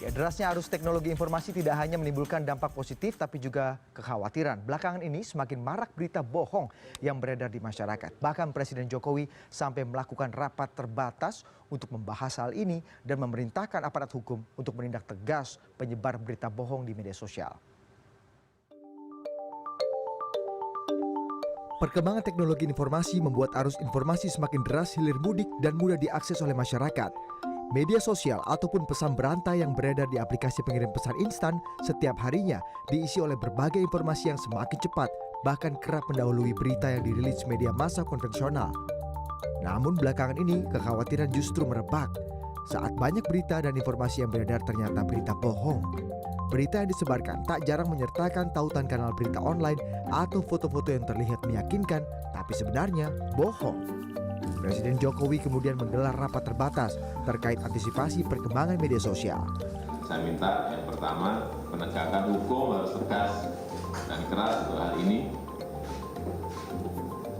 Ya, derasnya arus teknologi informasi tidak hanya menimbulkan dampak positif tapi juga kekhawatiran. Belakangan ini semakin marak berita bohong yang beredar di masyarakat. Bahkan Presiden Jokowi sampai melakukan rapat terbatas untuk membahas hal ini dan memerintahkan aparat hukum untuk menindak tegas penyebar berita bohong di media sosial. Perkembangan teknologi informasi membuat arus informasi semakin deras, hilir mudik, dan mudah diakses oleh masyarakat. Media sosial ataupun pesan berantai yang beredar di aplikasi pengirim pesan instan setiap harinya diisi oleh berbagai informasi yang semakin cepat, bahkan kerap mendahului berita yang dirilis media massa konvensional. Namun belakangan ini kekhawatiran justru merebak saat banyak berita dan informasi yang beredar ternyata berita bohong. Berita yang disebarkan tak jarang menyertakan tautan kanal berita online atau foto-foto yang terlihat meyakinkan, tapi sebenarnya bohong. Presiden Jokowi kemudian menggelar rapat terbatas terkait antisipasi perkembangan media sosial. Saya minta yang pertama, penegakan hukum harus tegas dan keras untuk hal ini.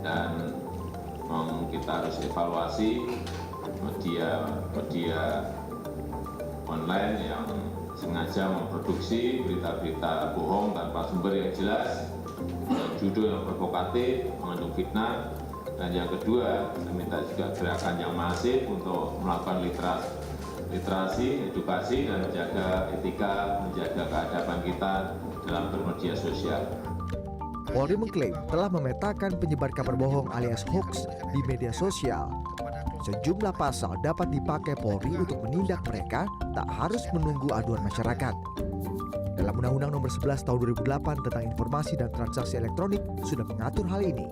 Dan kita harus evaluasi media online yang sengaja memproduksi berita-berita bohong tanpa sumber yang jelas, judul yang provokatif, mengandung fitnah. Dan yang kedua, saya minta juga gerakan yang masif untuk melakukan literasi, edukasi, dan menjaga etika, menjaga keadaban kita dalam bermedia sosial. Polri mengklaim telah memetakan penyebar kabar bohong alias hoax di media sosial. Sejumlah pasal dapat dipakai Polri untuk menindak mereka, tak harus menunggu aduan masyarakat. Dalam Undang-Undang Nomor 11 Tahun 2008 tentang Informasi dan Transaksi Elektronik sudah mengatur hal ini.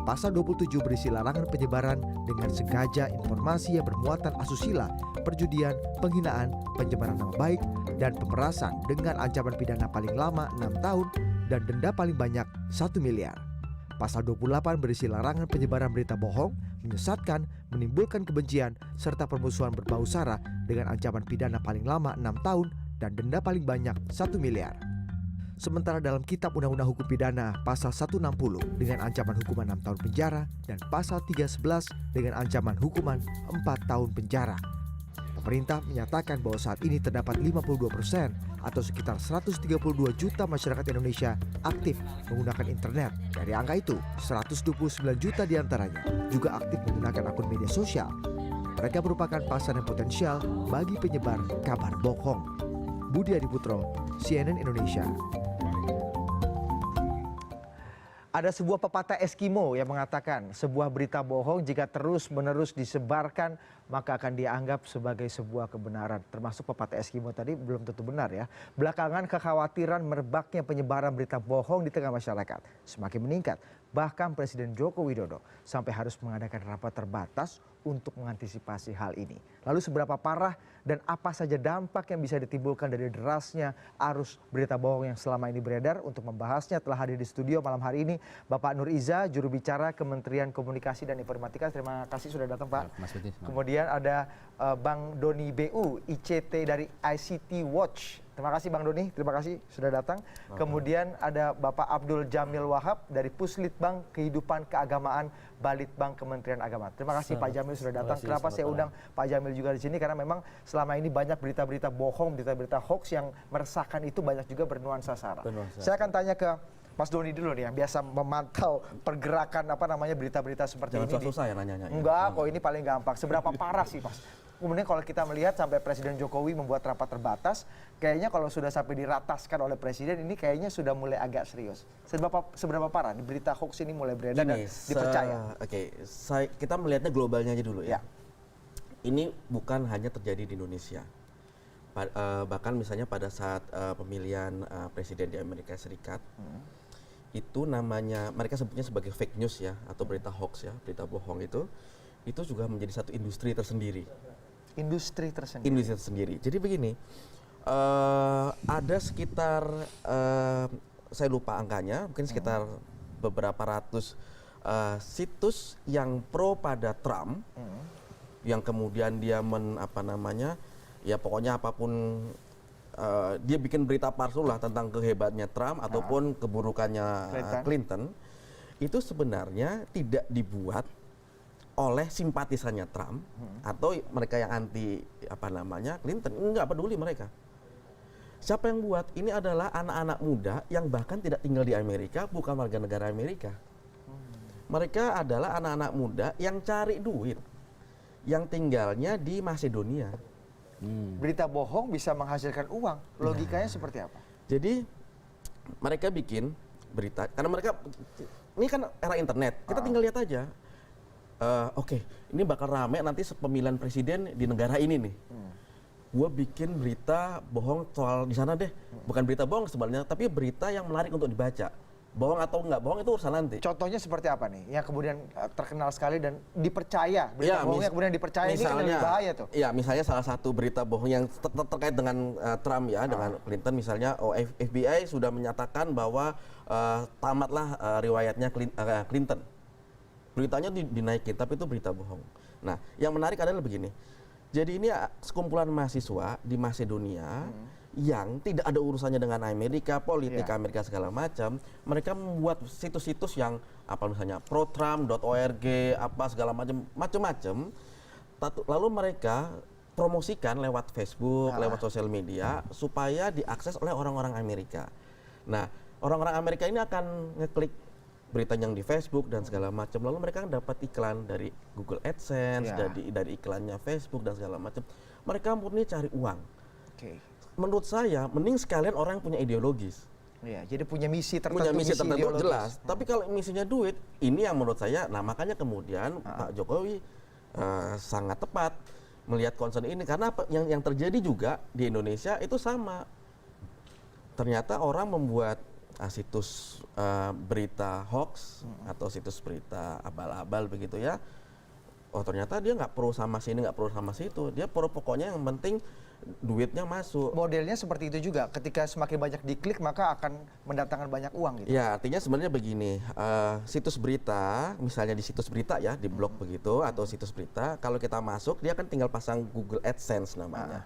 Pasal 27 berisi larangan penyebaran dengan sengaja informasi yang bermuatan asusila, perjudian, penghinaan, pencemaran nama baik, dan pemerasan dengan ancaman pidana paling lama 6 tahun dan denda paling banyak 1 miliar. Pasal 28 berisi larangan penyebaran berita bohong, menyesatkan, menimbulkan kebencian, serta permusuhan berbau sara dengan ancaman pidana paling lama 6 tahun dan denda paling banyak 1 miliar. Sementara dalam Kitab Undang-Undang Hukum Pidana pasal 160 dengan ancaman hukuman 6 tahun penjara dan pasal 311 dengan ancaman hukuman 4 tahun penjara. Pemerintah menyatakan bahwa saat ini terdapat 52% atau sekitar 132 juta masyarakat Indonesia aktif menggunakan internet. Dari angka itu, 129 juta diantaranya juga aktif menggunakan akun media sosial. Mereka merupakan pasar yang potensial bagi penyebar kabar bohong. Budi Adiputro, CNN Indonesia. Ada sebuah pepatah Eskimo yang mengatakan sebuah berita bohong jika terus-menerus disebarkan maka akan dianggap sebagai sebuah kebenaran. Termasuk pepatah Eskimo tadi belum tentu benar ya. Belakangan kekhawatiran merebaknya penyebaran berita bohong di tengah masyarakat semakin meningkat. Bahkan Presiden Joko Widodo sampai harus mengadakan rapat terbatas untuk mengantisipasi hal ini. Lalu seberapa parah dan apa saja dampak yang bisa ditimbulkan dari derasnya arus berita bohong yang selama ini beredar? Untuk membahasnya telah hadir di studio malam hari ini Bapak Nur Iza, juru bicara Kementerian Komunikasi dan Informatika. Terima kasih sudah datang Pak. Kemudian ada Bang Doni BU, ICT dari ICT Watch. Terima kasih Bang Doni, terima kasih sudah datang. Kemudian ada Bapak Abdul Jamil Wahab dari Puslitbang Kehidupan Keagamaan Balitbang Kementerian Agama. Terima kasih Pak Jamil sudah datang. Kenapa saya undang Pak Jamil juga di sini? Karena memang selama ini banyak berita-berita bohong, berita-berita hoax yang meresahkan itu banyak juga bernuansa sara. Saya akan tanya ke Mas Doni dulu nih yang biasa memantau pergerakan berita-berita seperti ini. Jangan susah ya nanyanya. Enggak, kok ini paling gampang. Seberapa parah sih Mas? Kemudian kalau kita melihat sampai Presiden Jokowi membuat rapat terbatas, kayaknya kalau sudah sampai dirataskan oleh Presiden ini kayaknya sudah mulai agak serius. Seberapa parah berita hoax ini mulai beredar dan dipercaya? Kita melihatnya globalnya aja dulu ya. Ini bukan hanya terjadi di Indonesia. Bahkan misalnya pada saat pemilihan Presiden di Amerika Serikat, itu namanya, mereka sebutnya sebagai fake news ya, atau berita hoax ya, berita bohong itu juga menjadi satu industri tersendiri. Industri tersendiri. Jadi begini, ada sekitar, saya lupa angkanya, mungkin sekitar beberapa ratus situs yang pro pada Trump, yang kemudian dia ya pokoknya apapun, dia bikin berita palsu lah tentang kehebatnya Trump ataupun keburukannya Clinton. Itu sebenarnya tidak dibuat oleh simpatisannya Trump atau mereka yang anti Clinton, enggak peduli mereka. Siapa yang buat? Ini adalah anak-anak muda yang bahkan tidak tinggal di Amerika, bukan warga negara Amerika. Mereka adalah anak-anak muda yang cari duit, yang tinggalnya di Macedonia. Berita bohong bisa menghasilkan uang. Logikanya seperti apa? Jadi mereka bikin berita, karena mereka, ini kan era internet, kita tinggal lihat aja. Oke, ini bakal rame nanti pemilihan presiden di negara ini nih. Gue bikin berita bohong soal di sana deh. Bukan berita bohong sebenarnya, tapi berita yang menarik untuk dibaca. Bohong atau nggak bohong itu urusan nanti. Contohnya seperti apa nih? Yang kemudian terkenal sekali dan dipercaya. Berita bohong yang kemudian dipercaya ini kan lebih bahaya tuh. Iya, misalnya salah satu berita bohong yang terkait dengan Trump ya, dengan Clinton misalnya, FBI sudah menyatakan bahwa tamatlah riwayatnya Clinton. Beritanya dinaikin, tapi itu berita bohong. Nah, yang menarik adalah begini. Jadi ini sekumpulan mahasiswa di Macedonia yang tidak ada urusannya dengan Amerika, politik Amerika segala macam. Mereka membuat situs-situs yang apa misalnya protrump.org, apa segala macam. Lalu mereka promosikan lewat Facebook, lewat sosial media supaya diakses oleh orang-orang Amerika. Nah, orang-orang Amerika ini akan ngeklik berita yang di Facebook dan segala macam, lalu mereka dapat iklan dari Google AdSense, dari iklannya Facebook dan segala macam. Mereka murni cari uang. Menurut saya, mending sekalian orang yang punya ideologis. Iya, jadi punya misi tertentu. Punya misi tertentu jelas. Tapi kalau misinya duit, ini yang menurut saya, nah makanya kemudian Pak Jokowi sangat tepat melihat concern ini, karena yang terjadi juga di Indonesia itu sama. Ternyata orang membuat situs berita hoax atau situs berita abal-abal begitu ya. Oh ternyata dia nggak perlu sama sini, nggak perlu sama situ. Dia pokoknya yang penting duitnya masuk. Modelnya seperti itu juga. Ketika semakin banyak diklik maka akan mendatangkan banyak uang gitu. Ya artinya sebenarnya begini, situs berita, misalnya di situs berita ya, di blog begitu atau situs berita, kalau kita masuk dia kan tinggal pasang Google AdSense namanya.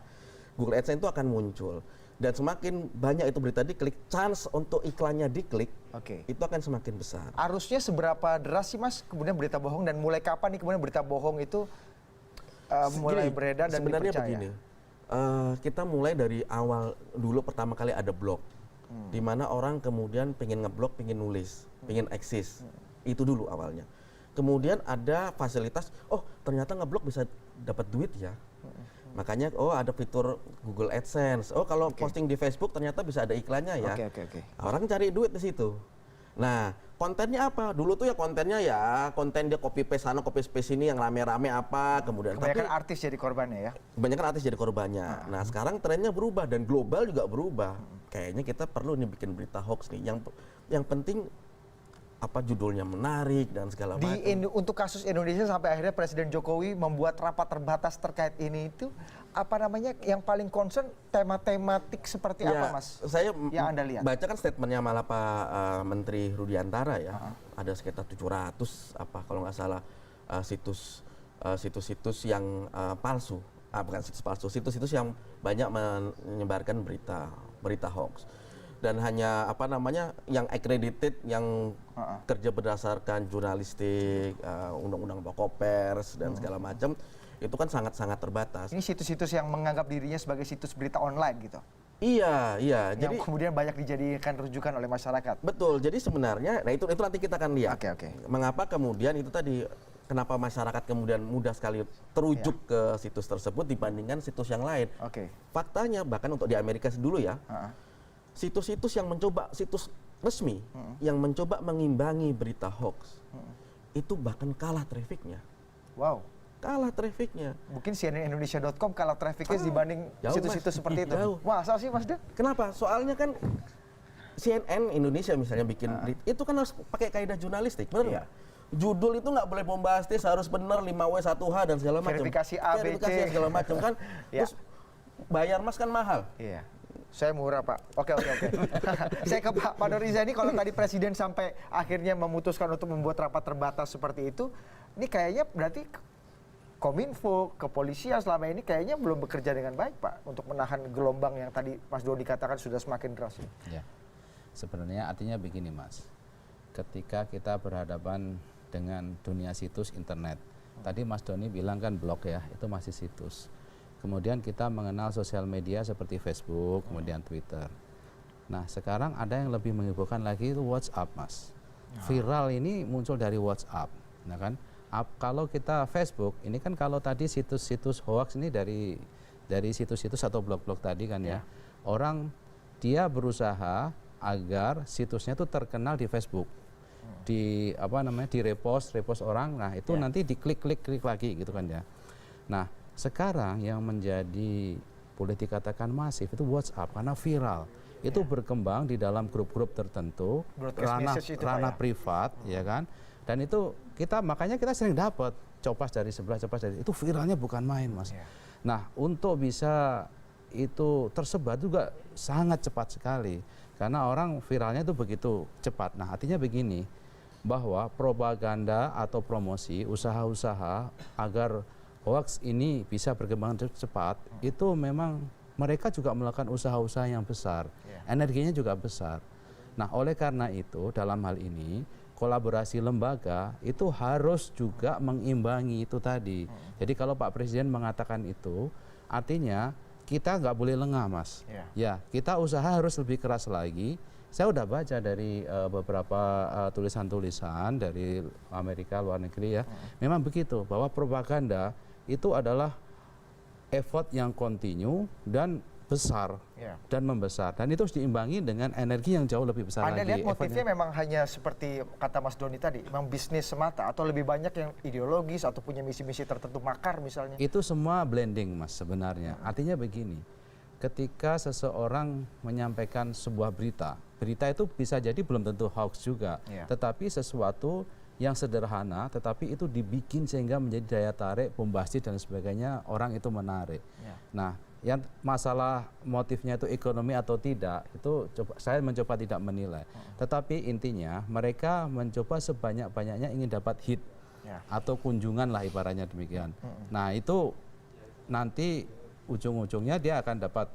Google AdSense itu akan muncul. Dan semakin banyak itu berita diklik, chance untuk iklannya diklik, itu akan semakin besar. Arusnya seberapa deras sih Mas kemudian berita bohong, dan mulai kapan nih kemudian berita bohong itu mulai beredar dan sebenarnya dipercaya? Begini, kita mulai dari awal dulu pertama kali ada blog, di mana orang kemudian pengen ngeblog, pengen nulis, pengen eksis, itu dulu awalnya. Kemudian ada fasilitas, oh ternyata ngeblog bisa dapat duit ya. Makanya ada fitur Google AdSense. Oh kalau posting di Facebook ternyata bisa ada iklannya ya. Orang cari duit di situ. Nah, kontennya apa? Dulu tuh ya kontennya ya konten dia copy paste sana, copy paste sini yang rame-rame apa, kemudian kebanyakan artis jadi korbannya ya. Kebanyakan artis jadi korbannya. Nah, sekarang trennya berubah dan global juga berubah. Kayaknya kita perlu nih bikin berita hoax nih. Yang penting apa judulnya menarik dan segala macam. Untuk kasus Indonesia sampai akhirnya Presiden Jokowi membuat rapat terbatas terkait ini, itu apa namanya yang paling concern tematik seperti apa Mas? Saya yang Anda lihat. Baca kan statementnya malah Pak Menteri Rudiantara ya. Ada sekitar 700 apa kalau nggak salah situs-situs yang palsu. Bukan situs palsu, situs-situs yang banyak menyebarkan berita hoax. Dan hanya apa namanya yang accredited, yang kerja berdasarkan jurnalistik, undang-undang pokok pers dan segala macam, itu kan sangat-sangat terbatas. Ini situs-situs yang menganggap dirinya sebagai situs berita online gitu. Iya. Yang Jadi kemudian banyak dijadikan rujukan oleh masyarakat. Betul. Jadi sebenarnya, nah itu nanti kita akan lihat. Oke. Mengapa kemudian itu tadi, kenapa masyarakat kemudian mudah sekali terujuk ke situs tersebut dibandingkan situs yang lain. Faktanya bahkan untuk di Amerika dulu ya. Situs-situs yang mencoba, situs resmi yang mencoba mengimbangi berita hoax itu bahkan kalah trafficnya. Wow. Kalah trafficnya. Mungkin cnnindonesia.com kalah trafficnya dibanding situs-situs seperti itu. Jauh. Masa sih Mas Dan? Kenapa? Soalnya kan CNN Indonesia misalnya bikin berita, itu kan harus pakai kaidah jurnalistik, benar nggak? Judul itu nggak boleh bombastis, harus benar 5W1H dan segala macam. Verifikasi A, B, C. Segala macam kan. Terus bayar mas kan mahal. Iya. Saya murah Pak. Oke. Saya ke Pak Nuriza ini, kalau tadi Presiden sampai akhirnya memutuskan untuk membuat rapat terbatas seperti itu, ini kayaknya berarti Kominfo, kepolisian selama ini kayaknya belum bekerja dengan baik Pak untuk menahan gelombang yang tadi Mas Doni katakan sudah semakin deras. Ya, sebenarnya artinya begini Mas, ketika kita berhadapan dengan dunia situs internet, tadi Mas Doni bilang kan blog ya, itu masih situs. kemudian kita mengenal sosial media seperti Facebook, kemudian Twitter. Nah, sekarang ada yang lebih menghebohkan lagi itu WhatsApp, Mas. Viral ini muncul dari WhatsApp, nah kan? Kalau kita Facebook, ini kan kalau tadi situs-situs hoax ini dari situs-situs atau blog-blog tadi kan ya, orang dia berusaha agar situsnya itu terkenal di Facebook, di repost orang, nah itu nanti diklik lagi gitu kan ya. Nah, sekarang yang menjadi boleh dikatakan masif itu WhatsApp karena viral. Itu berkembang di dalam grup-grup tertentu, ranah privat, ya kan? Dan itu makanya kita sering dapat copas dari sebelah, itu viralnya bukan main, Mas. Nah, untuk bisa itu tersebar juga sangat cepat sekali, karena orang viralnya itu begitu cepat. Nah, artinya begini, bahwa propaganda atau promosi usaha-usaha agar hoax ini bisa berkembang cepat, itu memang mereka juga melakukan usaha-usaha yang besar, energinya juga besar. Nah, oleh karena itu dalam hal ini kolaborasi lembaga itu harus juga mengimbangi itu tadi. Jadi kalau Pak Presiden mengatakan itu, artinya kita nggak boleh lengah, Mas. Ya, kita usaha harus lebih keras lagi. Saya udah baca dari beberapa tulisan-tulisan dari Amerika, luar negeri ya. Memang begitu, bahwa propaganda itu adalah effort yang kontinu dan besar dan membesar, dan itu harus diimbangi dengan energi yang jauh lebih besar Anda lagi. lihat motifnya memang hanya seperti kata Mas Doni tadi, memang bisnis semata atau lebih banyak yang ideologis atau punya misi-misi tertentu, makar misalnya? Itu semua blending, Mas, sebenarnya. Artinya begini, ketika seseorang menyampaikan sebuah berita itu bisa jadi belum tentu hoax juga, tetapi sesuatu yang sederhana, tetapi itu dibikin sehingga menjadi daya tarik, bombastis dan sebagainya, orang itu menarik. Nah, yang masalah motifnya itu ekonomi atau tidak, itu saya mencoba tidak menilai. Tetapi intinya mereka mencoba sebanyak-banyaknya ingin dapat hit atau kunjungan lah ibaratnya demikian. Nah, itu nanti ujung-ujungnya dia akan dapat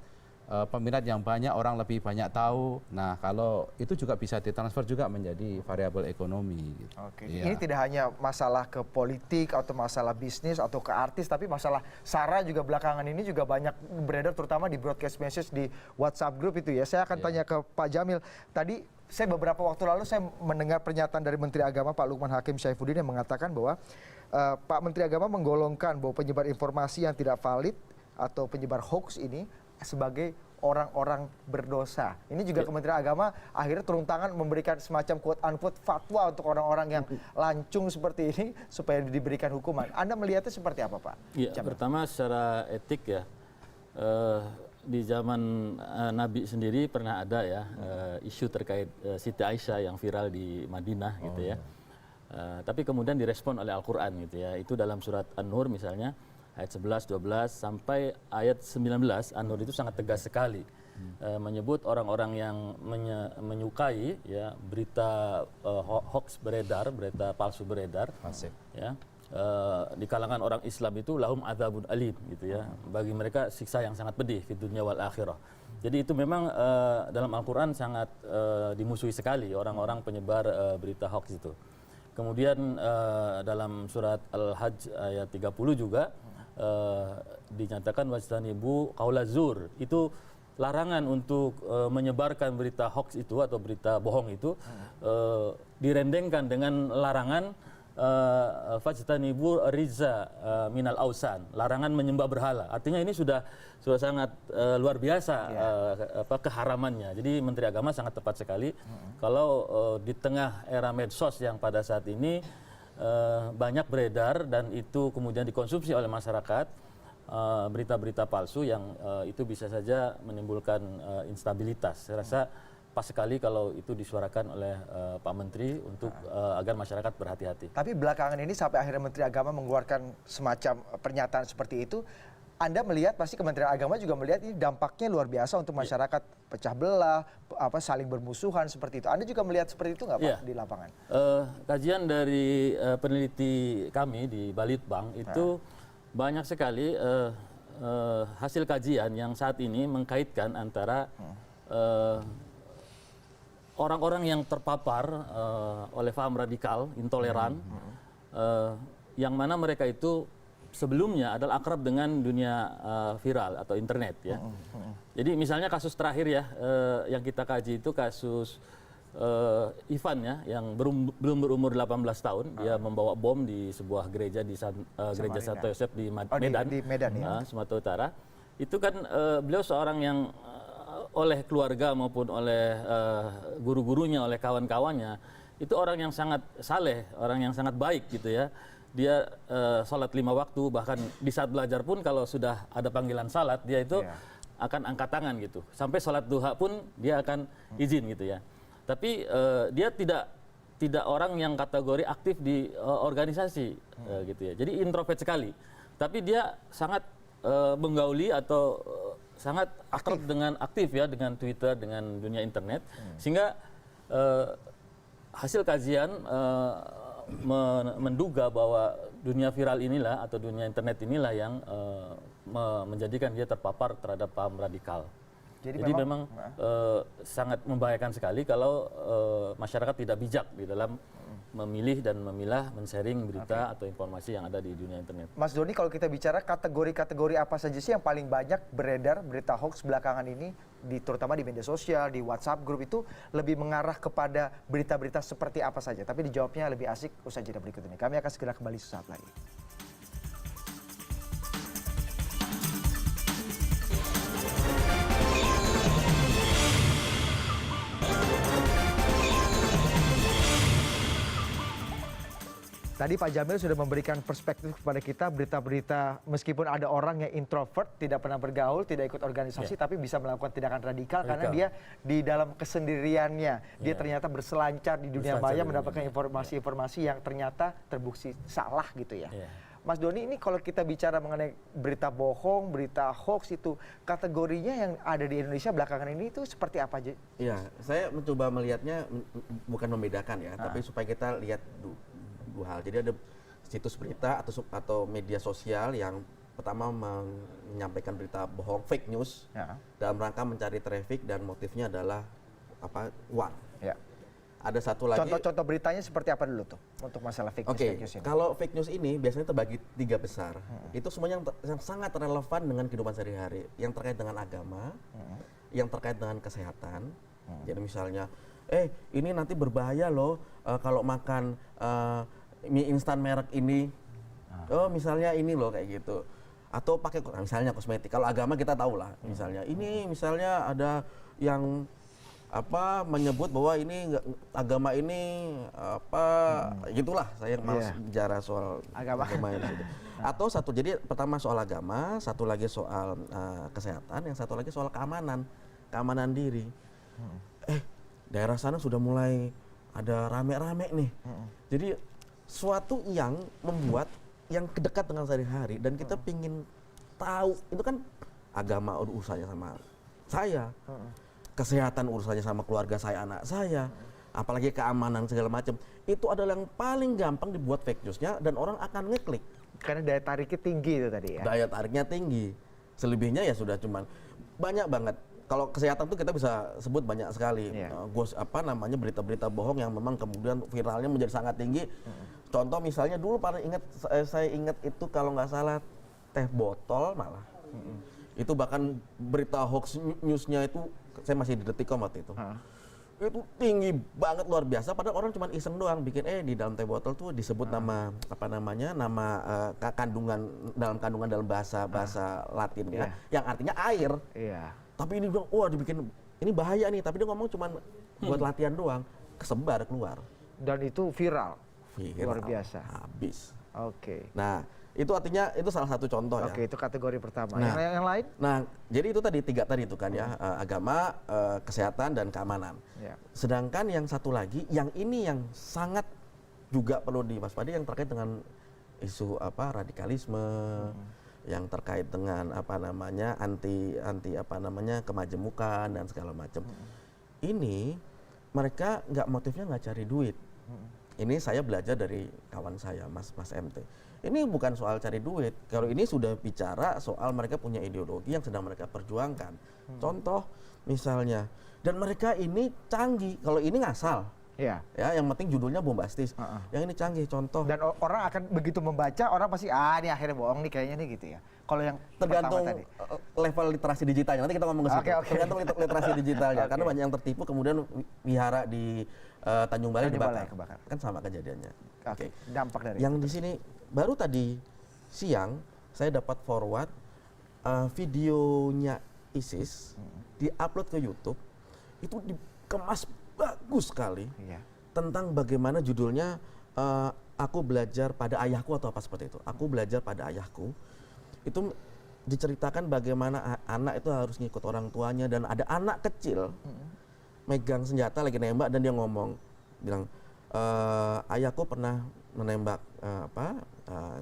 peminat yang banyak, orang lebih banyak tahu. Nah, kalau itu juga bisa ditransfer juga menjadi variabel ekonomi. Gitu. Oke. Ini tidak hanya masalah ke politik atau masalah bisnis atau ke artis, tapi masalah SARA juga belakangan ini juga banyak beredar, terutama di broadcast message di WhatsApp group itu ya. Saya akan tanya ke Pak Jamil. Tadi saya beberapa waktu lalu saya mendengar pernyataan dari Menteri Agama Pak Lukman Hakim Saifuddin yang mengatakan bahwa Pak Menteri Agama menggolongkan bahwa penyebar informasi yang tidak valid atau penyebar hoax ini sebagai orang-orang berdosa. Ini juga Kementerian Agama akhirnya turun tangan memberikan semacam quote-unquote fatwa untuk orang-orang yang lancung seperti ini supaya diberikan hukuman. Anda melihatnya seperti apa, Pak? Ya, pertama secara etik ya, di zaman Nabi sendiri pernah ada ya isu terkait Siti Aisyah yang viral di Madinah gitu ya. Tapi kemudian direspon oleh Al-Quran gitu ya. Itu dalam surat An-Nur misalnya, ayat 11, 12 sampai ayat 19, An-Nur itu sangat tegas sekali menyebut orang-orang yang menyukai ya berita hoax beredar, berita palsu beredar, ya di kalangan orang Islam itu lahum adzabun alim gitu ya, bagi mereka siksa yang sangat pedih di dunia wal akhirah. Jadi itu memang dalam Al-Quran sangat dimusuhi sekali orang-orang penyebar berita hoax itu. Kemudian dalam surat Al-Hajj ayat 30 juga dinyatakan wajtanibu qaula zur, itu larangan untuk menyebarkan berita hoax itu atau berita bohong itu direndengkan dengan larangan fajtanibu riza minal ausan, larangan menyembah berhala. Artinya ini sudah sangat luar biasa keharamannya. Jadi Menteri Agama sangat tepat sekali kalau di tengah era medsos yang pada saat ini banyak beredar dan itu kemudian dikonsumsi oleh masyarakat, berita-berita palsu yang itu bisa saja menimbulkan instabilitas. Saya rasa pas sekali kalau itu disuarakan oleh Pak Menteri untuk agar masyarakat berhati-hati. Tapi belakangan ini sampai akhirnya Menteri Agama mengeluarkan semacam pernyataan seperti itu, Anda melihat, pasti Kementerian Agama juga melihat ini dampaknya luar biasa untuk masyarakat, pecah belah, saling bermusuhan seperti itu. Anda juga melihat seperti itu nggak Pak di lapangan? Kajian dari peneliti kami di Balitbank itu banyak sekali hasil kajian yang saat ini mengkaitkan antara orang-orang yang terpapar oleh paham radikal, intoleran, yang mana mereka itu sebelumnya adalah akrab dengan dunia viral atau internet ya. Jadi misalnya kasus terakhir ya yang kita kaji itu kasus Ivan ya yang belum berumur 18 tahun, dia membawa bom di sebuah gereja di gereja Santo Yosef di Medan, di Medan ya. Sumatera Utara. Itu kan beliau seorang yang oleh keluarga maupun oleh guru-gurunya, oleh kawan-kawannya, itu orang yang sangat saleh, orang yang sangat baik gitu ya. Dia sholat 5 waktu, bahkan di saat belajar pun kalau sudah ada panggilan salat, dia itu akan angkat tangan gitu. Sampai sholat duha pun dia akan izin gitu ya. Tapi dia tidak orang yang kategori aktif di organisasi gitu ya. Jadi introvert sekali. Tapi dia sangat menggauli atau sangat akrab dengan aktif ya dengan Twitter, dengan dunia internet, sehingga hasil kajian menduga bahwa dunia viral inilah atau dunia internet inilah yang menjadikan dia terpapar terhadap paham radikal. Jadi memang sangat membahayakan sekali kalau masyarakat tidak bijak di dalam memilih dan memilah, men-sharing berita atau informasi yang ada di dunia internet. Mas Doni, kalau kita bicara kategori-kategori apa saja sih yang paling banyak beredar berita hoax belakangan ini, terutama di media sosial, di WhatsApp grup, itu lebih mengarah kepada berita-berita seperti apa saja? Tapi dijawabnya lebih asik usai jeda berikut ini. Kami akan segera kembali sesaat lagi. Tadi Pak Jamil sudah memberikan perspektif kepada kita berita-berita meskipun ada orang yang introvert, tidak pernah bergaul, tidak ikut organisasi, tapi bisa melakukan tindakan radikal karena dia di dalam kesendiriannya. Dia ternyata berselancar di dunia maya mendapatkan informasi-informasi yang ternyata terbukti salah gitu ya. Mas Doni, ini kalau kita bicara mengenai berita bohong, berita hoax itu kategorinya yang ada di Indonesia belakangan ini itu seperti apa aja? Iya, saya mencoba melihatnya bukan membedakan ya, tapi supaya kita lihat dua hal. Jadi ada situs berita atau media sosial yang pertama menyampaikan berita bohong, fake news, dalam rangka mencari traffic dan motifnya adalah uang. Ya. Ada satu lagi. Contoh-contoh beritanya seperti apa dulu tuh untuk masalah fake news? Fake news ini. Kalau fake news ini biasanya terbagi 3 besar. Itu semuanya yang sangat relevan dengan kehidupan sehari-hari, yang terkait dengan agama, yang terkait dengan kesehatan. Jadi misalnya, ini nanti berbahaya loh kalau makan mie instan merek ini, misalnya ini loh kayak gitu, atau pakai misalnya kosmetik. Kalau agama kita tahu lah, misalnya ada yang menyebut bahwa ini agama ini gitulah. Saya malas bicara soal agama ini. Atau jadi pertama soal agama, satu lagi soal kesehatan, yang satu lagi soal keamanan diri. Daerah sana sudah mulai ada rame-rame nih. Jadi suatu yang membuat yang dekat dengan sehari-hari dan kita pingin tahu, itu kan agama urusannya sama saya, kesehatan urusannya sama keluarga saya, anak saya, apalagi keamanan segala macam. Itu adalah yang paling gampang dibuat fake newsnya dan orang akan ngeklik. Karena daya tariknya tinggi itu tadi ya. Daya tariknya tinggi. Selebihnya ya sudah cuman banyak banget. Kalau kesehatan tuh kita bisa sebut banyak sekali, berita-berita bohong yang memang kemudian viralnya menjadi sangat tinggi. Contoh misalnya dulu saya ingat itu kalau nggak salah teh botol malah. Itu bahkan berita hoax newsnya itu saya masih di Detikcom waktu itu. Itu tinggi banget luar biasa. Padahal orang cuma iseng doang bikin di dalam teh botol tuh disebut nama kandungan dalam bahasa Latin ya, yang artinya air. Tapi ini bilang, dibikin ini bahaya nih. Tapi dia ngomong cuma buat latihan doang, kesebar keluar. Dan itu viral. Luar biasa. Habis. Oke. Nah, itu artinya itu salah satu contoh ya. Oke, itu kategori pertama. Yang lain? Nah, jadi itu tadi 3 tadi itu kan ya, agama, kesehatan dan keamanan. Sedangkan yang satu lagi, yang ini yang sangat juga perlu diwaspadai yang terkait dengan isu radikalisme. Yang terkait dengan anti kemajemukan dan segala macam. Ini mereka motifnya nggak cari duit. Ini saya belajar dari kawan saya Mas MT. Ini bukan soal cari duit. Kalau ini sudah bicara soal mereka punya ideologi yang sedang mereka perjuangkan. Contoh misalnya, dan mereka ini canggih. Kalau ini ngasal, Iya. Ya, yang penting judulnya bombastis. Yang ini canggih, contoh. Dan orang akan begitu membaca, orang pasti ini akhirnya bohong nih kayaknya nih gitu ya. Kalau yang Tergantung pertama tadi. level literasi digitalnya. Nanti kita ngomong ke situ. Oke. Tergantung literasi digitalnya. Karena banyak yang tertipu kemudian wihara di Tanjung Balai dibakar. kebakar. Kan sama kejadiannya. Oke, dampak dari Yang di sini baru tadi siang saya dapat forward videonya ISIS diupload ke YouTube. Itu dikemas bagus sekali. Iya. Tentang bagaimana judulnya aku belajar pada ayahku atau apa seperti itu. Aku belajar pada ayahku. Itu diceritakan bagaimana anak itu harus ngikut orang tuanya dan ada anak kecil megang senjata lagi nembak dan dia ngomong bilang ayahku pernah menembak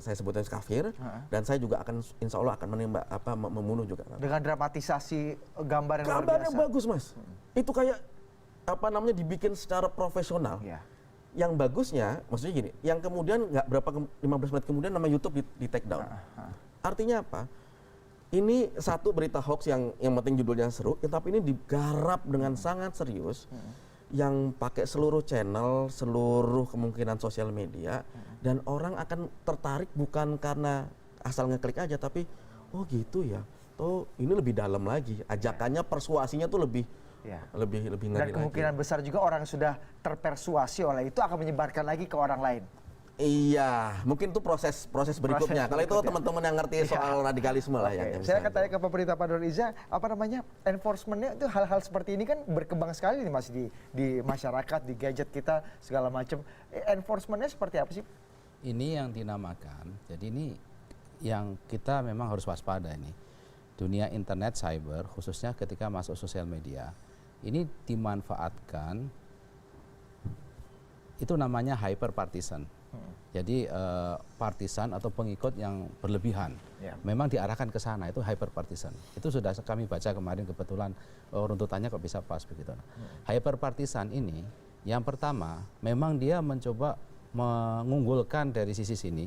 saya sebutnya kafir dan saya juga akan insya Allah akan menembak membunuh juga. Dengan dramatisasi gambar yang luar Gambarnya biasa. bagus mas. Itu kayak dibikin secara profesional. Iya. Yang bagusnya, maksudnya gini, yang kemudian nggak 15 menit kemudian nama YouTube di take down. Artinya apa? Ini satu berita hoax yang penting judulnya seru, tapi ini digarap dengan sangat serius, yang pakai seluruh channel, seluruh kemungkinan sosial media, dan orang akan tertarik bukan karena asal ngeklik aja, tapi oh gitu ya, ini lebih dalam lagi, ajakannya, persuasinya tuh lebih ngeri Dan kemungkinan lagi. besar juga orang yang sudah terpersuasi oleh itu akan menyebarkan lagi ke orang lain. Iya, mungkin itu proses berikutnya. Kalau itu teman-teman yang ngerti soal radikalisme lah yang Saya bisa. akan tanya ke pemerintah Pak Nurliza, enforcementnya itu hal-hal seperti ini kan berkembang sekali nih Mas di masyarakat, di gadget kita segala macam. Enforcementnya seperti apa sih? Ini yang dinamakan, jadi ini yang kita memang harus waspada ini. Dunia internet, cyber, khususnya ketika masuk sosial media, ini dimanfaatkan, itu namanya hyper partisan. Jadi partisan atau pengikut yang berlebihan, memang diarahkan ke sana, itu hyper partisan. Itu sudah kami baca kemarin kebetulan runtutannya kok bisa pas begitu. Hyper partisan ini, yang pertama, memang dia mencoba mengunggulkan dari sisi sini.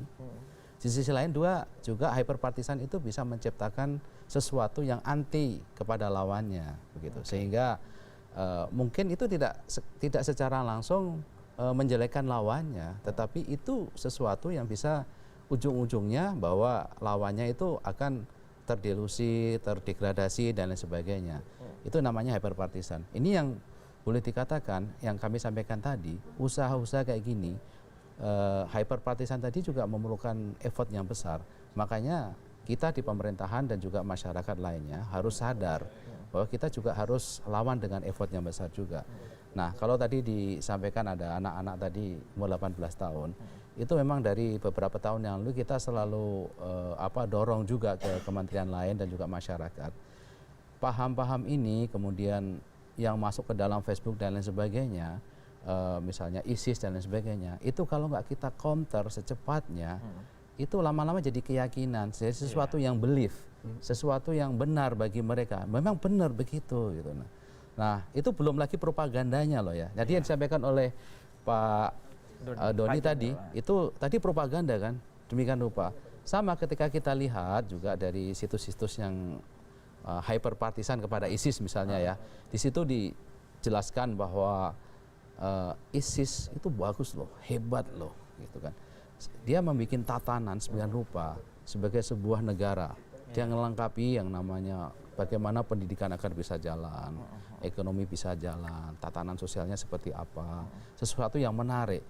Di sisi lain juga hyper partisan itu bisa menciptakan sesuatu yang anti kepada lawannya, begitu. Sehingga mungkin itu tidak secara langsung menjelekkan lawannya, tetapi itu sesuatu yang bisa ujung-ujungnya bahwa lawannya itu akan terdelusi, terdegradasi dan lain sebagainya. Itu namanya hyperpartisan. Ini yang boleh dikatakan yang kami sampaikan tadi, usaha-usaha kayak gini, hyperpartisan tadi juga memerlukan effort yang besar. Makanya kita di pemerintahan dan juga masyarakat lainnya harus sadar bahwa kita juga harus lawan dengan effort yang besar juga. Nah, kalau tadi disampaikan ada anak-anak tadi umur 18 tahun, itu memang dari beberapa tahun yang lalu kita selalu dorong juga ke kementerian lain dan juga masyarakat. Paham-paham ini kemudian yang masuk ke dalam Facebook dan lain sebagainya, misalnya ISIS dan lain sebagainya, itu kalau nggak kita counter secepatnya, itu lama-lama jadi keyakinan, jadi sesuatu yang belief, sesuatu yang benar bagi mereka. Memang benar begitu gitu. Nah, itu belum lagi propagandanya loh ya. Jadi yang disampaikan oleh Pak Doni tadi, itu tadi propaganda kan, demikian rupa. Sama ketika kita lihat juga dari situs-situs yang hyperpartisan kepada ISIS misalnya ya, di situ dijelaskan bahwa ISIS itu bagus loh, hebat loh, gitu kan. Dia membuat tatanan sembilan rupa sebagai sebuah negara. Dia melengkapi yang namanya bagaimana pendidikan akan bisa jalan, ekonomi bisa jalan, tatanan sosialnya seperti apa, sesuatu yang menarik.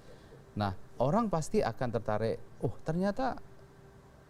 Nah, orang pasti akan tertarik, ternyata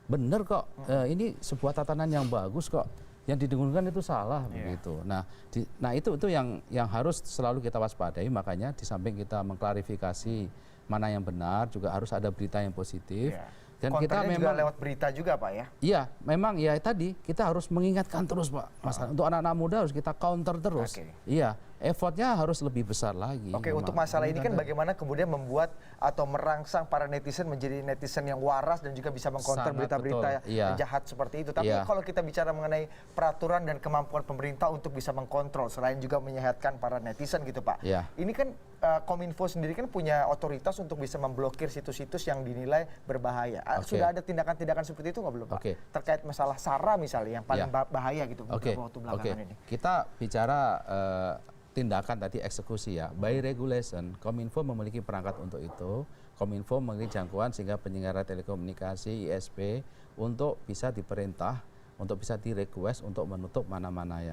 benar kok, ini sebuah tatanan yang bagus kok, yang didengungkan itu salah begitu. Nah itu yang harus selalu kita waspadai, makanya di samping kita mengklarifikasi mana yang benar, juga harus ada berita yang positif. Dan kita memang juga lewat berita juga Pak ya? Iya, memang ya tadi kita harus mengingatkan terus Pak. Untuk anak-anak muda harus kita counter terus. Iya, effortnya harus lebih besar lagi. Untuk masalah ini kan bagaimana kemudian membuat atau merangsang para netizen menjadi netizen yang waras dan juga bisa mengcounter berita-berita jahat seperti itu. Tapi kalau kita bicara mengenai peraturan dan kemampuan pemerintah untuk bisa mengkontrol selain juga menyehatkan para netizen gitu Pak. Ini kan Kominfo sendiri kan punya otoritas untuk bisa memblokir situs-situs yang dinilai berbahaya. Sudah ada tindakan-tindakan seperti itu nggak belum Pak? Terkait masalah SARA misalnya yang paling bahaya gitu beberapa waktu belakangan ini. Kita bicara tindakan tadi eksekusi ya, by regulation Kominfo memiliki perangkat untuk itu. Kominfo memiliki jangkauan sehingga penyelenggara telekomunikasi ISP untuk bisa diperintah, untuk bisa di-request untuk menutup mana-mana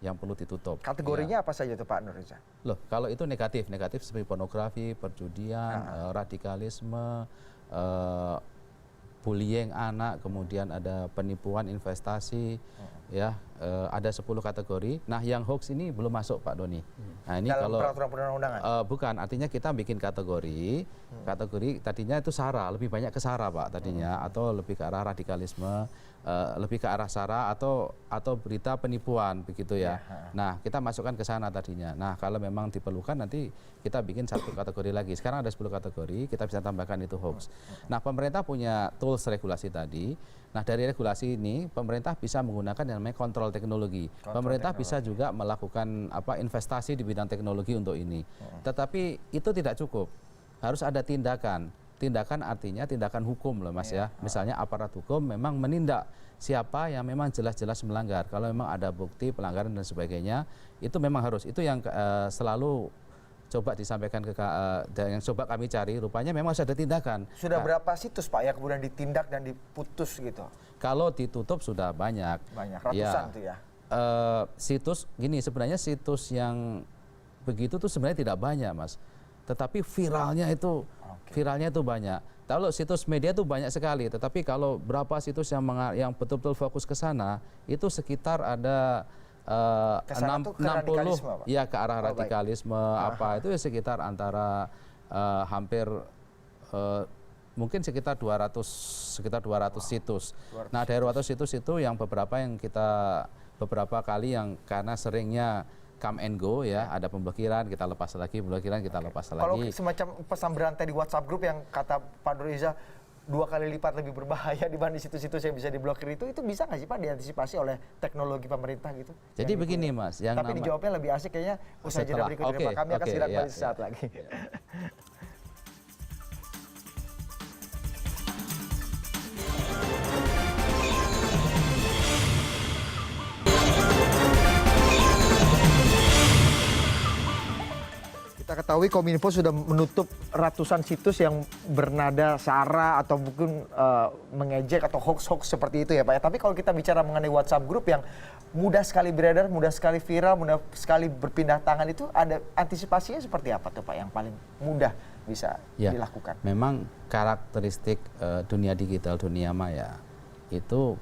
yang perlu ditutup. Kategorinya apa saja tuh Pak Nurriza? Loh, kalau itu negatif seperti pornografi, perjudian, radikalisme, bullying anak, kemudian ada penipuan investasi, ya, ada 10 kategori. Nah, yang hoax ini belum masuk Pak Doni. Nah, ini Dalam kalau peraturan perundang-undangan? bukan, artinya kita bikin kategori tadinya itu SARA, lebih banyak ke SARA Pak tadinya, atau lebih ke arah radikalisme, lebih ke arah SARA atau berita penipuan begitu ya. Nah, kita masukkan ke sana tadinya. Nah, kalau memang diperlukan nanti kita bikin 1 kategori lagi. Sekarang ada 10 kategori, kita bisa tambahkan itu hoax. Nah, pemerintah punya tools regulasi tadi. Nah, dari regulasi ini pemerintah bisa menggunakan yang namanya kontrol teknologi. Pemerintah bisa juga melakukan investasi di bidang teknologi untuk ini. Tetapi itu tidak cukup. Harus ada tindakan. Tindakan artinya tindakan hukum loh Mas ya. Misalnya aparat hukum memang menindak siapa yang memang jelas-jelas melanggar. Kalau memang ada bukti pelanggaran dan sebagainya, itu memang harus. Itu yang selalu coba disampaikan yang coba kami cari, rupanya memang harus ada tindakan. Sudah berapa situs Pak yang kemudian ditindak dan diputus gitu? Kalau ditutup sudah banyak. Banyak, ratusan tuh ya? Situs, gini sebenarnya situs yang begitu tuh sebenarnya tidak banyak Mas. Tetapi viralnya itu banyak. Kalau situs media itu banyak sekali, tetapi kalau berapa situs yang betul-betul fokus ke sana, itu sekitar ada 60 ya ke arah radikalisme itu ya sekitar antara hampir mungkin sekitar 200 situs. Nah, dari 200 situs itu yang beberapa kali yang karena seringnya come and go ya, ada pemblokiran, kita lepas lagi, pemblokiran, kita lepas lagi. Kalau semacam pesan berantai di WhatsApp grup yang kata Pak Nurriza 2 kali lipat lebih berbahaya dibanding situs-situs yang bisa diblokir itu bisa nggak sih Pak diantisipasi oleh teknologi pemerintah gitu? Jadi begini Mas, tapi dijawabnya lebih asik kayaknya usai jeda berikut ini Pak. Kami akan segera kembali sesaat lagi. Kita ketahui Kominfo sudah menutup ratusan situs yang bernada SARA atau mungkin mengejek atau hoax-hoax seperti itu ya Pak. Tapi kalau kita bicara mengenai WhatsApp group yang mudah sekali beredar, mudah sekali viral, mudah sekali berpindah tangan, itu ada antisipasinya seperti apa tuh Pak yang paling mudah bisa dilakukan? Memang karakteristik dunia digital, dunia maya itu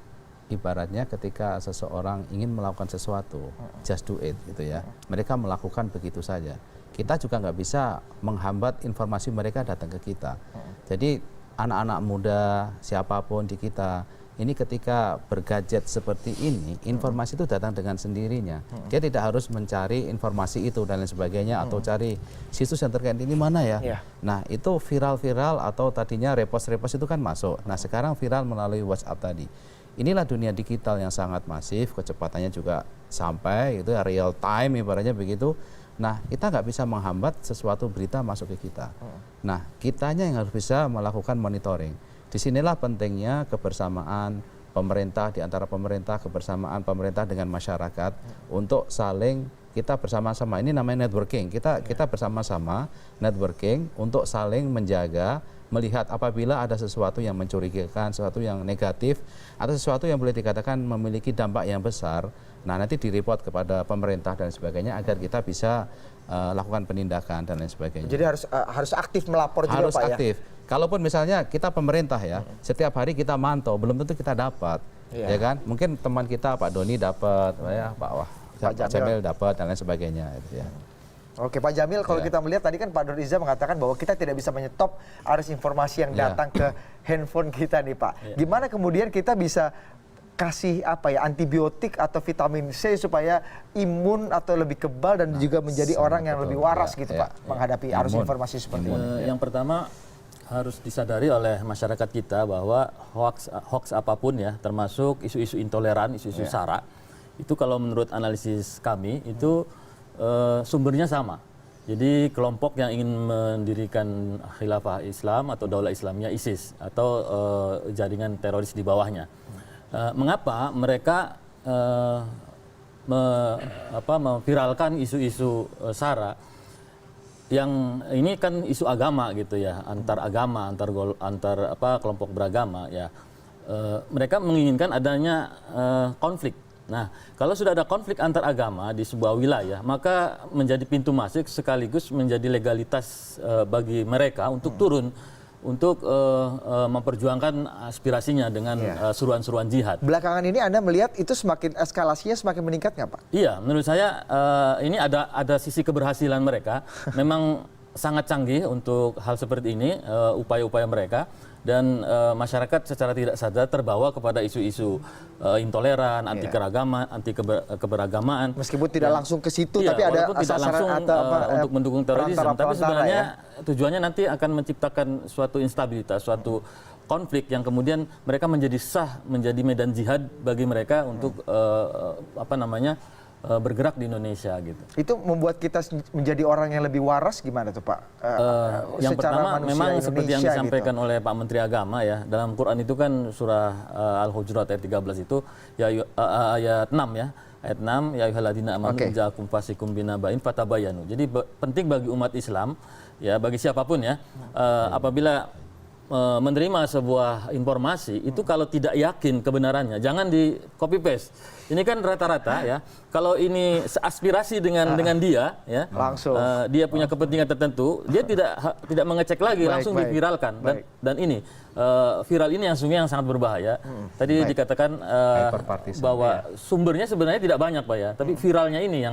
ibaratnya ketika seseorang ingin melakukan sesuatu, just do it gitu ya. Mereka melakukan begitu saja. Kita juga nggak bisa menghambat informasi mereka datang ke kita. Jadi anak-anak muda siapapun di kita ini ketika bergadget seperti ini, informasi itu datang dengan sendirinya. Dia tidak harus mencari informasi itu dan lain sebagainya atau cari situs yang terkait ini mana ya. Nah, itu viral-viral atau tadinya repost-repost itu kan masuk. Nah, sekarang viral melalui WhatsApp tadi. Inilah dunia digital yang sangat masif, kecepatannya juga sampai itu ya, real time ibaratnya begitu. Nah, kita nggak bisa menghambat sesuatu berita masuk ke kita. Nah, kitanya yang harus bisa melakukan monitoring. Disinilah pentingnya kebersamaan pemerintah, di antara pemerintah, kebersamaan pemerintah dengan masyarakat untuk saling kita bersama-sama, ini namanya networking. Kita bersama-sama networking untuk saling menjaga, melihat apabila ada sesuatu yang mencurigakan, sesuatu yang negatif, atau sesuatu yang boleh dikatakan memiliki dampak yang besar. Nah, nanti direport kepada pemerintah dan sebagainya agar kita bisa lakukan penindakan dan lain sebagainya. Jadi harus aktif melapor juga harus Pak aktif. Kalaupun misalnya kita pemerintah ya, setiap hari kita mantau, belum tentu kita dapat, ya kan? Mungkin teman kita Pak Doni dapat, ya Pak Jamil dapat dan lain sebagainya. Gitu ya. Oke Pak Jamil, kalau kita melihat tadi kan Pak Nurriza mengatakan bahwa kita tidak bisa menyetop arus informasi yang datang ke handphone kita nih Pak. Gimana kemudian kita bisa kasih antibiotik atau vitamin C supaya imun atau lebih kebal dan juga menjadi orang yang lebih waras gitu Pak menghadapi arus informasi seperti ini. Yang pertama harus disadari oleh masyarakat kita bahwa hoax apapun ya, termasuk isu-isu intoleran, isu-isu SARA, itu kalau menurut analisis kami itu sumbernya sama. Jadi kelompok yang ingin mendirikan khilafah Islam atau daulah Islamnya ISIS atau jaringan teroris di bawahnya. Mengapa mereka memviralkan isu-isu SARA yang ini kan isu agama gitu ya, antar agama, antar kelompok beragama ya. Mereka menginginkan adanya konflik. Nah, kalau sudah ada konflik antar agama di sebuah wilayah, maka menjadi pintu masuk sekaligus menjadi legalitas bagi mereka untuk turun untuk memperjuangkan aspirasinya dengan seruan-seruan jihad. Belakangan ini Anda melihat itu semakin eskalasinya semakin meningkat nggak Pak? Iya, menurut saya ini ada sisi keberhasilan mereka. Memang sangat canggih untuk hal seperti ini, upaya-upaya mereka. Dan masyarakat secara tidak sadar terbawa kepada isu-isu intoleran, anti keragaman, anti keberagamaan. Meskipun tidak langsung ke situ, iya, tapi ada tidak langsung untuk mendukung terorisme. Tapi sebenarnya tujuannya nanti akan menciptakan suatu instabilitas, suatu konflik yang kemudian mereka menjadi sah, menjadi medan jihad bagi mereka untuk bergerak di Indonesia gitu. Itu membuat kita menjadi orang yang lebih waras gimana tuh Pak? Yang pertama memang seperti yang Indonesia disampaikan gitu oleh Pak Menteri Agama ya, dalam Quran itu kan surah Al-Hujurat ayat 13 itu ya ayat 6 ya. Ayat 6 ya ayyuhalladzina amanu ja'akum fasikum binaba'in fatabayanu. Jadi penting bagi umat Islam ya, bagi siapapun ya, apabila menerima sebuah informasi itu kalau tidak yakin kebenarannya jangan di copy paste. Ini kan rata-rata ya. Kalau ini seaspirasi dengan dia ya. Langsung. Dia punya kepentingan tertentu, dia tidak mengecek lagi, langsung diviralkan. Dan ini viral ini yang sungguh yang sangat berbahaya. Tadi dikatakan bahwa sumbernya sebenarnya tidak banyak Pak ya, tapi viralnya ini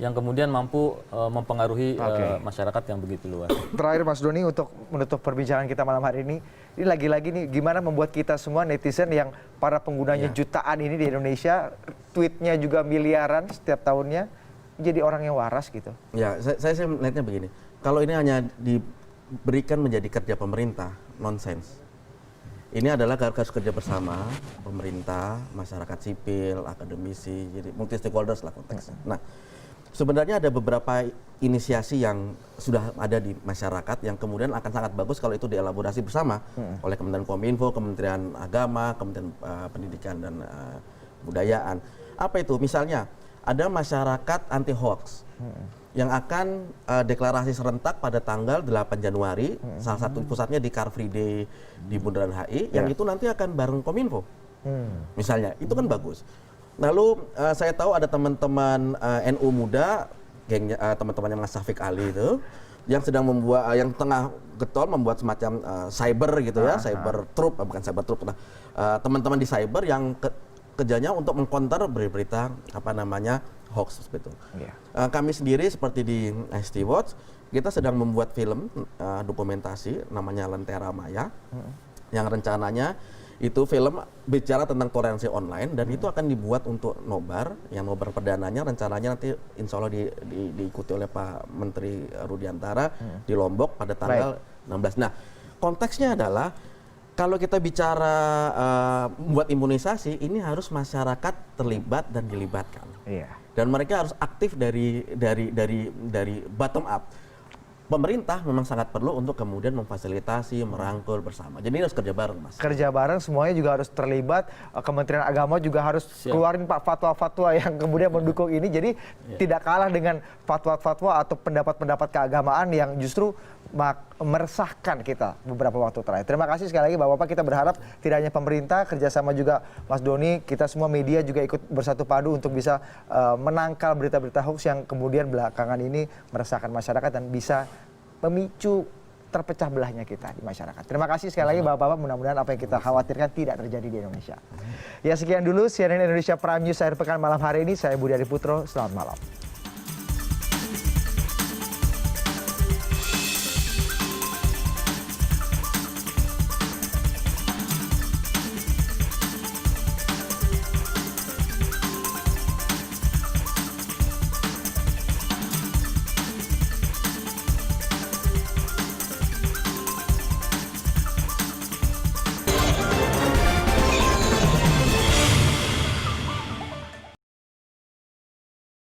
yang kemudian mampu mempengaruhi masyarakat yang begitu luas. Terakhir Mas Doni, untuk menutup perbincangan kita malam hari ini lagi-lagi nih gimana membuat kita semua netizen yang para penggunanya jutaan ini di Indonesia, tweetnya juga miliaran setiap tahunnya, jadi orang yang waras gitu. Ya, saya melihatnya begini. Kalau ini hanya diberikan menjadi kerja pemerintah, nonsens. Ini adalah harus kerja bersama pemerintah, masyarakat sipil, akademisi, jadi multi stakeholders lah konteksnya. Nah, sebenarnya ada beberapa inisiasi yang sudah ada di masyarakat yang kemudian akan sangat bagus kalau itu dielaborasi bersama oleh Kementerian Kominfo, Kementerian Agama, Kementerian Pendidikan dan Kebudayaan. Apa itu? Misalnya ada masyarakat anti hoax yang akan deklarasi serentak pada tanggal 8 Januari, salah satu pusatnya di Car Free Day di Bundaran HI, yang itu nanti akan bareng Kominfo. Misalnya, itu kan bagus. Lalu saya tahu ada teman-teman NU muda, gengnya teman-temannya Mas Syafiq Ali itu, yang sedang membuat, yang tengah getol membuat semacam cyber gitu ya, cyber troop, bukan cyber troop, teman-teman di cyber yang kerjanya untuk mengkonter berita hoax seperti itu. Kami sendiri seperti di ST Watch, kita sedang membuat film dokumentasi namanya Lentera Maya, yang rencananya itu film bicara tentang toleransi online, dan itu akan dibuat untuk nobar, yang nobar perdananya rencananya nanti insya Allah diikuti oleh Pak Menteri Rudiantara di Lombok pada tanggal 16. Nah, konteksnya adalah kalau kita bicara membuat imunisasi, ini harus masyarakat terlibat dan dilibatkan. Dan mereka harus aktif dari bottom up. Pemerintah memang sangat perlu untuk kemudian memfasilitasi, merangkul bersama. Jadi ini harus kerja bareng, Mas. Kerja bareng, semuanya juga harus terlibat. Kementerian Agama juga harus keluarin fatwa-fatwa yang kemudian mendukung ini. Jadi tidak kalah dengan fatwa-fatwa atau pendapat-pendapat keagamaan yang justru meresahkan kita beberapa waktu terakhir. Terima kasih sekali lagi Bapak-Bapak. Kita berharap tidak hanya pemerintah, kerjasama juga Mas Doni, kita semua media juga ikut bersatu padu untuk bisa menangkal berita-berita hoax yang kemudian belakangan ini meresahkan masyarakat dan bisa memicu terpecah belahnya kita di masyarakat. Terima kasih sekali lagi Bapak-Bapak, mudah-mudahan apa yang kita khawatirkan tidak terjadi di Indonesia. Ya, sekian dulu CNN Indonesia Prime News akhir pekan malam hari ini. Saya Budi Adiputro, selamat malam.